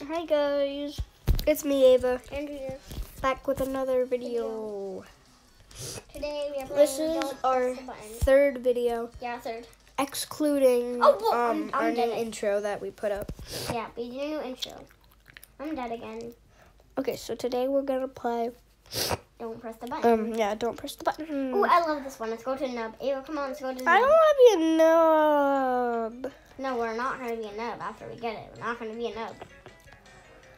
Hi guys, it's me Ava, Andrea. back with another video. Today we are playing This is Don't our Press the Button. third video, Yeah, third. excluding I'm our new dead. intro that we put up. Yeah, we did a new intro. I'm dead again. Okay, so today we're gonna play. Don't press the button. Don't press the button. Oh, I love this one. Let's go to nub. Ava, come on, let's go to nub. I don't want to be a nub. No, we're not going to be a nub after we get it. We're not going to be a nub.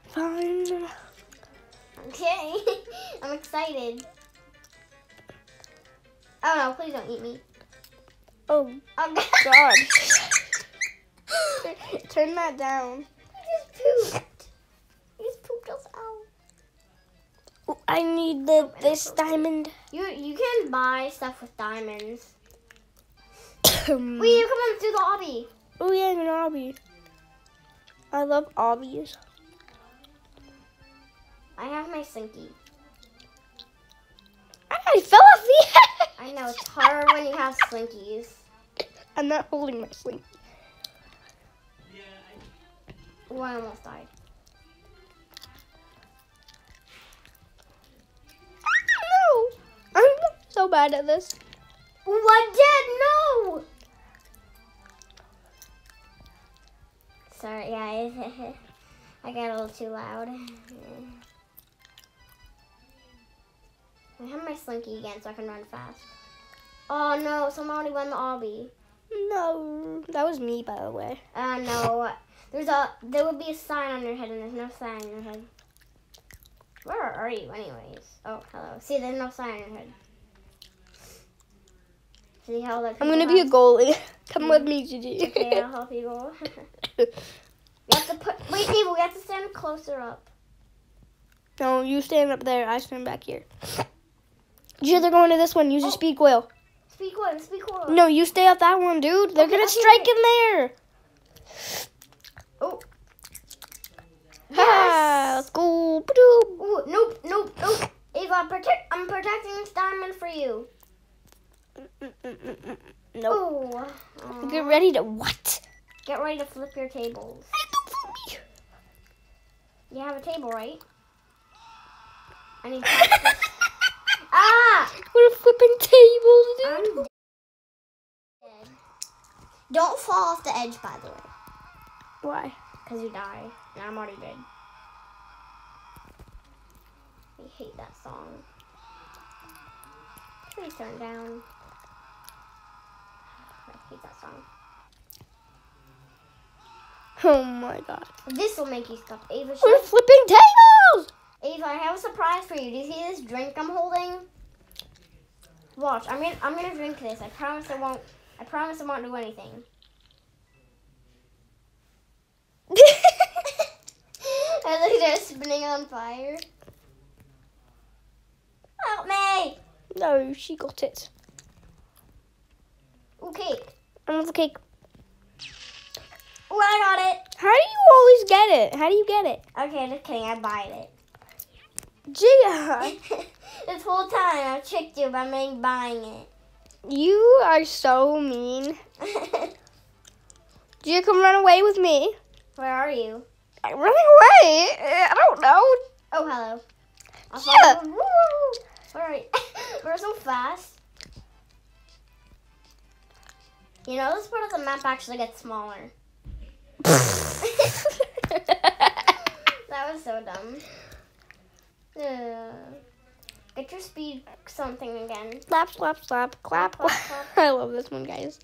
Fine. Okay. I'm excited. Oh, no, please don't eat me. Oh Oh, God. Turn that down. You just pooped. You just pooped us out. Oh, I need this diamond. You can buy stuff with diamonds. Oh Wait, you come on through the obby. yeah, an obby. I love obbies. I have my slinky. I fell off the edge. I know, it's hard when you have slinkies. I'm not holding my sling. Oh, I almost died. No, I'm so bad at this. What did? No! Sorry, guys. I got a little too loud. I have my slinky again so I can run fast. Oh no, someone already won the obby. No, that was me, by the way. No. There would be a sign on your head and there's no sign on your head. Where are you anyways? Oh, hello. See, there's no sign on your head. See how that I'm gonna be a goalie. Come with me, Gigi. Okay, I'll help you go. You have to wait, Ava, we have to stand closer up. No, you stand up there. I stand back here. Gigi, they're going to this one. Use your speed coil. Speed coil. No, you stay up that one, dude. They're gonna strike in there. Oh. Ha! Let's go. Ba-doop. Ooh, nope. Ava, I'm protecting this diamond for you. Nope. Oh. Get ready to what? Get ready to flip your tables. You have a table, right? I need to Ah! We're flipping tables, dude. I'm dead. Don't fall off the edge, by the way. Why? Because you die. And I'm already dead. I hate that song. Please turn down. I hate that song. Oh my God. This will make you stop. Ava, We're flipping tables. Ava, I have a surprise for you. Do you see this drink I'm holding? Watch. I'm gonna drink this. I promise I won't do anything. I think they're spinning on fire. Help me! No, she got it. Ooh, cake. Another cake. Ooh, I got it. How do you always get it? How do you get it? Okay, just kidding. I bought it. Gia, This whole time I've tricked you by buying it. you are so mean. Gia, come run away with me. Where are you? I'm running away. I don't know. Oh, hello. I'll Yeah. follow you. Woo! Where are you? We're so fast. You know, this part of the map actually gets smaller. That was so dumb. Get your speed something again. Slap, slap, slap, clap, Clap, clap. clap. I love this one, guys.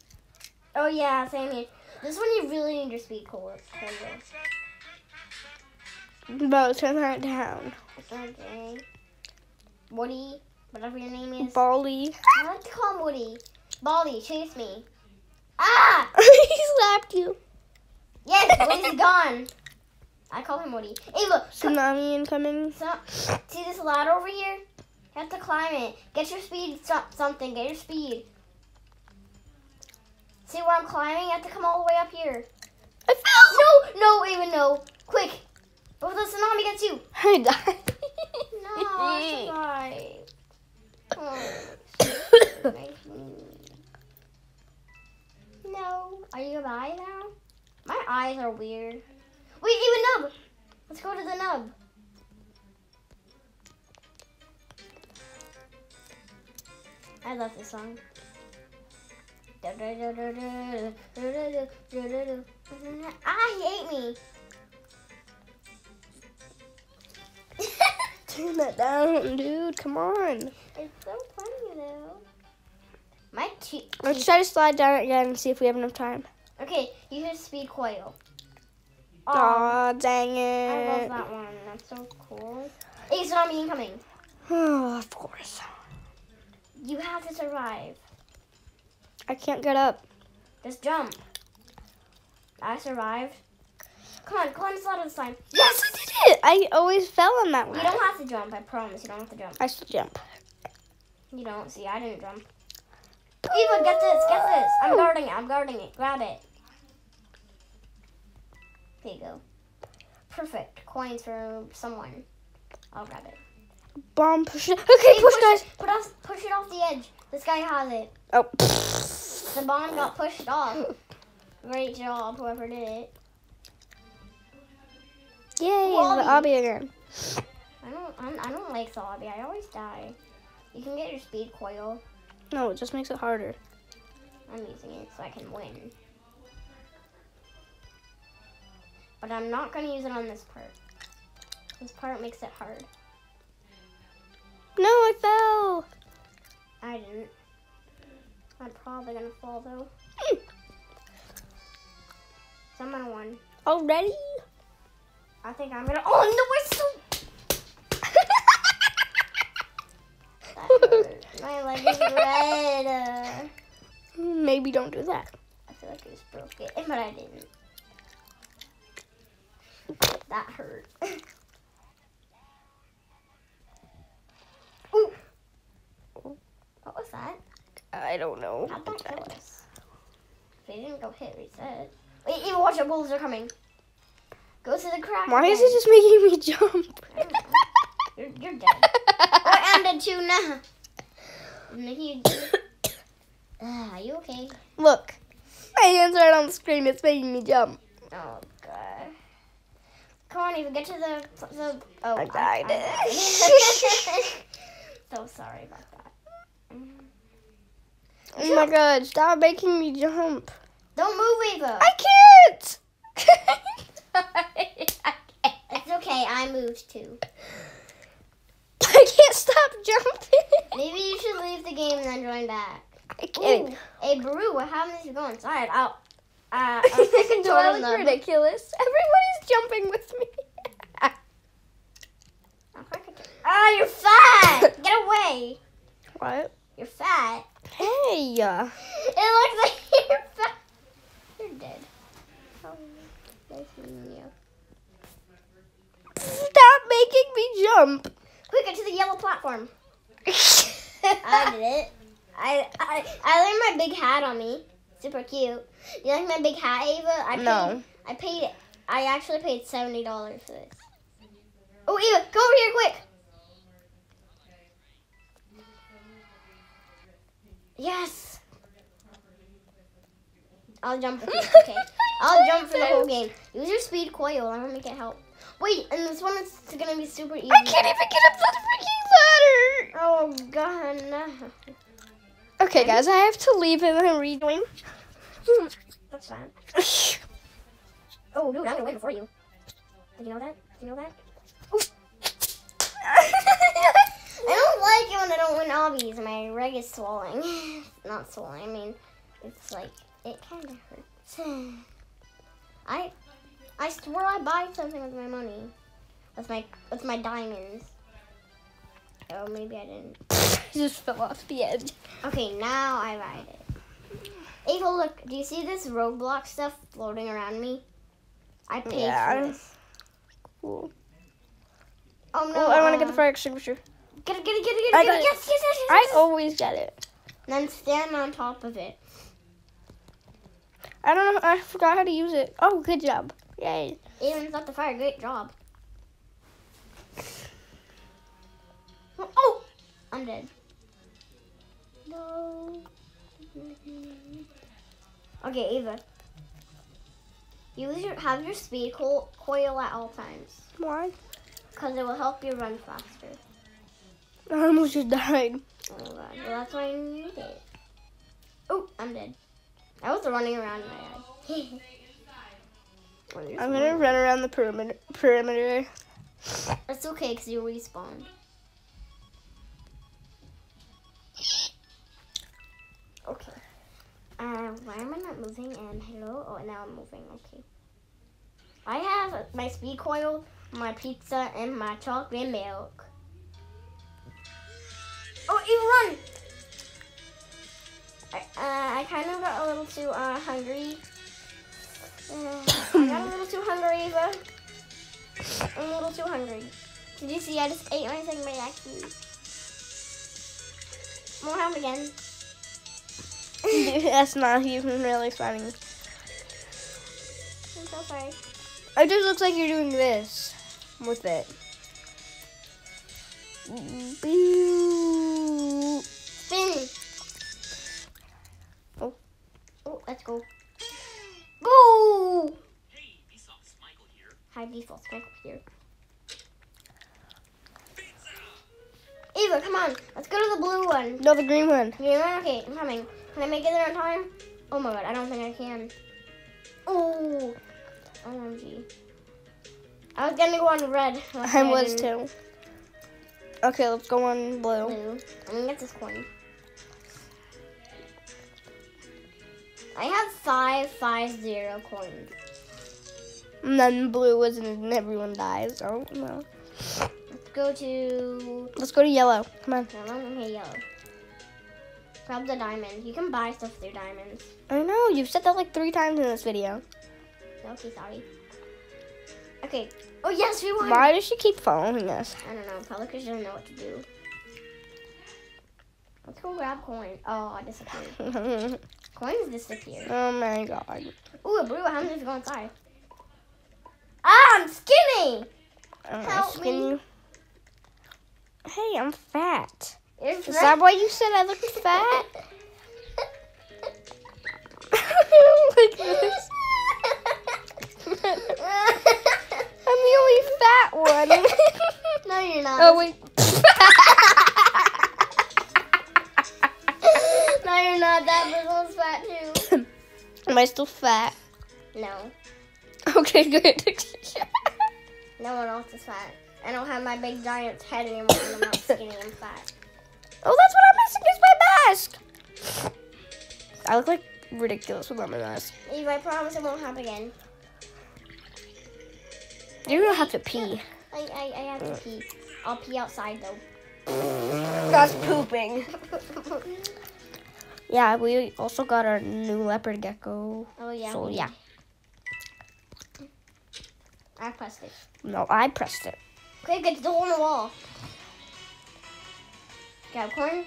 Oh yeah, same here. This one you really need your speed cord. Bo, turn that down. Okay. Woody, whatever your name is. Bally. I like to call him Woody. Baldy, chase me. Ah! He slapped you. Yes, Woody's gone. I call him Woody. Ava, Tsunami incoming. see this ladder over here? You have to climb it. Get your speed something. Get your speed. See where I'm climbing? You have to come all the way up here. I fell. No, Ava, no. Quick. Before the tsunami gets you. I died. No, I survived. No. Are you alive now? My eyes are weird. Wait, even Nub. Let's go to the nub. I love this song. Ah, he ate me. Turn that down, dude. Come on. It's so funny though. My Let's try to slide down again and see if we have enough time. Okay, you hear speed coil. Aw, dang I love it. that one. That's so cool. Hey, zombie incoming. Oh, of course. You have to survive. I can't get up. Just jump. I survived. Come on, climb this ladder this time. Yes! I did it. I always fell on that one. You don't have to jump, I promise. You don't have to jump. I still jump. You don't. See, I didn't jump. Eva, get this, get this. I'm guarding it, I'm guarding it. Grab it. There you go. Perfect. Coins for someone. I'll grab it. Bomb push it. Okay, Hey, push, guys. Push it off the edge. This guy has it. Oh. The bomb got pushed off. Great job, whoever did it. Yay, Wobby. the obby again. I don't like the obby. I always die. You can get your speed coil. No, it just makes it harder. I'm using it so I can win. But I'm not going to use it on this part. This part makes it hard. No, I fell. I didn't. I'm probably going to fall though. Someone won. Already? I think I'm going to. Oh, no, that hurt. My leg is red. Maybe don't do that. I feel like I just broke it, but I didn't. That hurt. Ooh. What was that? I don't know. How'd that kill us? They didn't go hit reset. Wait, even watch your bulls are coming. Go to the crack. Why is again. it just making me jump? I don't know. You're dead. Oh, I'm dead too now. Are you okay? Look, my hands are on the screen. It's making me jump. Oh god. Come on, Eva, get to the. Oh, I died. So sorry about that. Oh my god, stop making me jump. Don't move, Eva. I can't. It's okay. I moved too. I can't stop jumping. Maybe you should leave the game and then join back. I can't. Ooh, hey, Baru, what happens if you go inside? I'll That join was them. ridiculous. Everybody's jumping with me. Ah, you're fat! Get away! What? You're fat. Hey. It looks like you're fat. You're dead. Oh, nice meeting you. Stop making me jump. Quick, get to the yellow platform. I did it. I learned my big hat on me. Super cute. You like my big hat, Ava? No. I actually paid $70 for this. Oh, Eva, come over here quick. Yes. I'll jump with you. Okay. I'll jump for the whole game. Use your speed coil. I'm gonna make it help. Wait, and this one is gonna be super easy. I can't even get up the freaking ladder. Oh god, no. Okay, guys, I have to leave and then rejoin. That's fine. Oh, dude, I'm gonna win before you. Did you know that? Did you know that? I don't like it when I don't win obbies. My reg is swelling. Not swelling. I mean, it's like it kind of hurts. I swore I buy something with my money, with my diamonds. Oh, maybe I didn't. Just fell off the edge. Okay, now I ride it. Ava, look. Do you see this Roblox stuff floating around me? I paid for this. Cool. Oh no! Oh, I want to get the fire extinguisher. Get it! I got it. Yes! I always get it. And then stand on top of it. I don't know. I forgot how to use it. Oh, good job. Yay. Aiden's got the fire. Great job. Oh! I'm dead. No. Okay, Ava. Have your speed coil at all times. Why? Because it will help you run faster. I almost just died. Oh god. Well, that's why I need it. Oh, I'm dead. I was running around in my head. I'm gonna run around the perimeter. It's okay because you respawned. Okay. Why am I not moving? And hello? Oh, now I'm moving. Okay. I have my speed coil, my pizza, and my chocolate milk. Oh, you run! I kind of got a little too hungry. I got a little too hungry, Eva. I'm a little too hungry. Did you see? I just ate my thing by accident. Won't happen again. That's not even really funny. I'm so sorry. It just looks like you're doing this with it. Spin. Oh. Oh, let's go. Go! Hey, default Michael here. Hi, default Michael here. Eva, come on. Let's go to the blue one. No, the green one. Green one? Okay, I'm coming. Can I make it there on time? Oh my god, I don't think I can. Oh. OMG. I was gonna go on red. I was too. Okay, let's go on blue. Blue. I'm gonna get this coin. I have 550 coins. And then blue is and everyone dies. Oh no. Let's go to yellow. Come on. Okay, yellow. Grab the diamond. You can buy stuff through diamonds. I know, you've said that like 3 times in this video. Okay, sorry. Okay. Oh yes, we won. Why does she keep following us? I don't know. Probably because she doesn't know what to do. Let's go grab coin. Oh, I disappeared. Coins disappeared. Oh my god. Ooh, a blue. How many go inside? Ah, I'm skinny. Help me. Hey, I'm fat. Is Is that why you said I looked fat? Like this. I'm the only fat one. No, you're not. Oh wait. No, you're not. That person's fat too. Am I still fat? No. Okay, good. No one else is fat. I don't have my big giant head anymore and I'm not skinny and fat. Oh, that's what I'm missing is my mask. I look like ridiculous without my mask. Eve, I promise it won't happen again. You don't have to pee. I have to pee. I'll pee outside though. That's pooping. Yeah, we also got our new leopard gecko. Oh yeah. So yeah. I pressed it. No, I pressed it. Quick, get to the hole in the wall. Grab corn.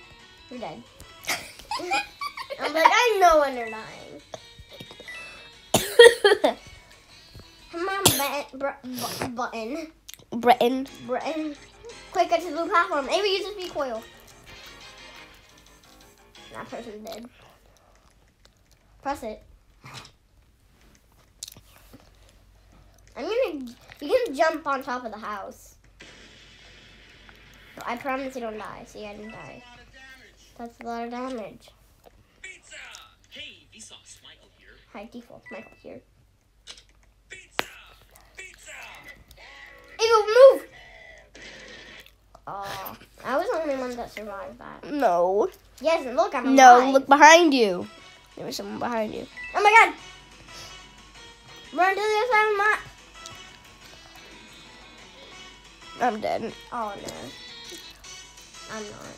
You're dead. I'm like, I know when they're dying. Come on, button. Breton. Quick, get to the blue platform. Ava, use the speed coil. That person's dead. Press it. You can jump on top of the house. I promise you don't die. See, I didn't die. That's a lot of damage. Pizza! Hey, default Michael here. Hi, default Michael here. Pizza! Pizza! Ava, move! Oh, I was the only one that survived that. No. Yes, and look, I'm alive. No, look behind you. There was someone behind you. Oh my god! Run to the other side of the map. I'm dead. Oh no. I'm not.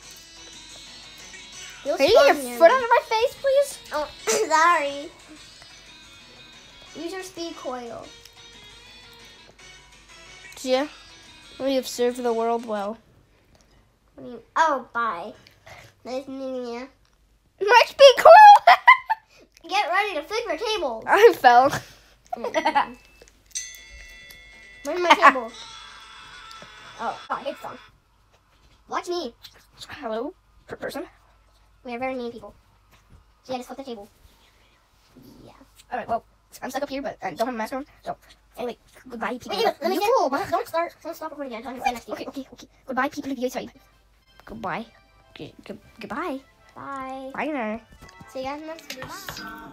Can you get your foot out of my face, please? Oh, sorry. Use your speed coil. Yeah. We have served the world well. What do you? Oh, bye. Nice meeting you. My speed coil! Get ready to flip your tables. I fell. Where's my table? Oh, it's on. Watch me. Hello, person. We are very mean people. So yeah, just flip the table. Yeah. All right, well, I'm stuck up here, but I don't have a mask on. So, anyway, goodbye, people. Wait, let me You get. cool, but- Don't stop recording yet. Tell me to say next to you. Okay. Goodbye, people of YouTube. Goodbye. Goodbye. Bye. Bye now. See you guys next video.